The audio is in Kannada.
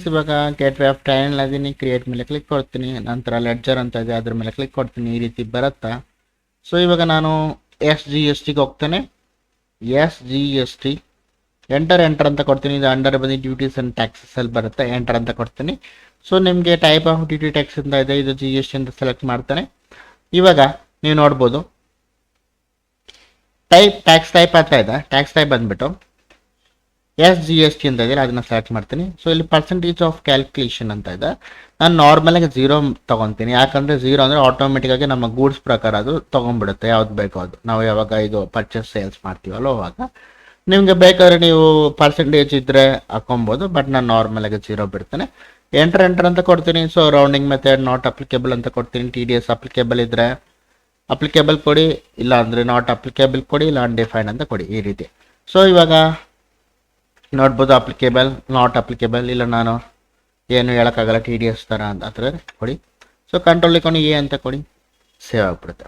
ಇವಾಗ ಗೇಟ್ವೇ ಆಫ್ ಟ್ರಯಲ್ ಅದೀನಿ, ಕ್ರಿಯೇಟ್ ಮೇಲೆ ಕ್ಲಿಕ್ ಕೊಡ್ತೀನಿ. ನಂತರ ಲೆಡ್ಜರ್ ಅಂತ ಇದೆ, ಅದ್ರ ಮೇಲೆ ಕ್ಲಿಕ್ ಕೊಡ್ತೀನಿ. ಈ ರೀತಿ ಬರುತ್ತಾ. ಸೊ ಇವಾಗ ನಾನು SGSTಗೆ ಹೋಗ್ತೇನೆ. SGST ಎಂಟರ್ ಅಂತ ಕೊಡ್ತೀನಿ. ಇದು ಅಂಡರ್ ಬಂದು ಡ್ಯೂಟೀಸ್ ಆ್ಯಂಡ್ ಟ್ಯಾಕ್ಸಸ್ ಅಲ್ಲಿ ಬರುತ್ತೆ. ಎಂಟರ್ ಅಂತ ಕೊಡ್ತೀನಿ. ಸೊ ನಿಮಗೆ ಟೈಪ್ ಆಫ್ ಡ್ಯೂಟಿ ಟ್ಯಾಕ್ಸ್ ಅಂತ ಇದೆ, ಇದು GST ಅಂತ ಸೆಲೆಕ್ಟ್ ಮಾಡ್ತಾನೆ. ಇವಾಗ ನೀವು ನೋಡ್ಬೋದು ಟ್ಯಾಕ್ಸ್ ಟೈಪ್ ಅಂತ ಇದೆ. ಟ್ಯಾಕ್ಸ್ ಟೈಪ್ ಬಂದ್ಬಿಟ್ಟು SGST ಅಂತ ಇದೆ, ಅದನ್ನ ಸೆಲೆಕ್ಟ್ ಮಾಡ್ತೀನಿ. ಸೊ ಇಲ್ಲಿ ಪರ್ಸೆಂಟೇಜ್ ಆಫ್ ಕ್ಯಾಲ್ಕುಲೇಷನ್ ಅಂತ ಇದೆ. ನಾನು ನಾರ್ಮಲಾಗಿ 0 ತೊಗೊತೀನಿ. ಯಾಕಂದರೆ 0 ಅಂದರೆ ಆಟೋಮೆಟಿಕ್ಕಾಗಿ ನಮ್ಮ ಗೂಡ್ಸ್ ಪ್ರಕಾರ ಅದು ತೊಗೊಂಡ್ಬಿಡುತ್ತೆ, ಯಾವ್ದು ಬೇಕೋ ಅದು. ನಾವು ಯಾವಾಗ ಇದು ಪರ್ಚೇಸ್ ಸೇಲ್ಸ್ ಮಾಡ್ತೀವಲ್ಲ ಅವಾಗ ನಿಮಗೆ ಬೇಕಾದ್ರೆ ನೀವು ಪರ್ಸೆಂಟೇಜ್ ಇದ್ದರೆ ಹಾಕೊಬೋದು. ಬಟ್ ನಾನು ನಾರ್ಮಲಾಗಿ 0 ಬಿಡ್ತೇನೆ. ಎಂಟರ್ ಅಂತ ಕೊಡ್ತೀನಿ. So rounding method not applicable ಅಂತ ಕೊಡ್ತೀನಿ. TDS ಅಪ್ಲಿಕೇಬಲ್ ಇದ್ದರೆ ಅಪ್ಲಿಕೇಬಲ್ ಕೊಡಿ, ಇಲ್ಲ ಅಂದರೆ ನಾಟ್ ಅಪ್ಲಿಕೇಬಲ್ ಕೊಡಿ, ಇಲ್ಲ ಅನ್ಡಿಫೈನ್ ಅಂತ ಕೊಡಿ, ಈ ರೀತಿ. ಸೊ ಇವಾಗ ನೋಡ್ಬೋದು ಅಪ್ಲಿಕೇಬಲ್, ನಾಟ್ ಅಪ್ಲಿಕೇಬಲ್, ಇಲ್ಲ ನಾನು ಏನು ಹೇಳೋಕ್ಕಾಗಲ್ಲ TDS ಥರ ಅಂತ ಕೊಡಿ. ಸೊ ಕಂಟ್ರೋಲ್ ಇಕೊಂಡು A ಅಂತ ಕೊಡಿ, ಸೇವ್ ಆಗಿಬಿಡುತ್ತೆ.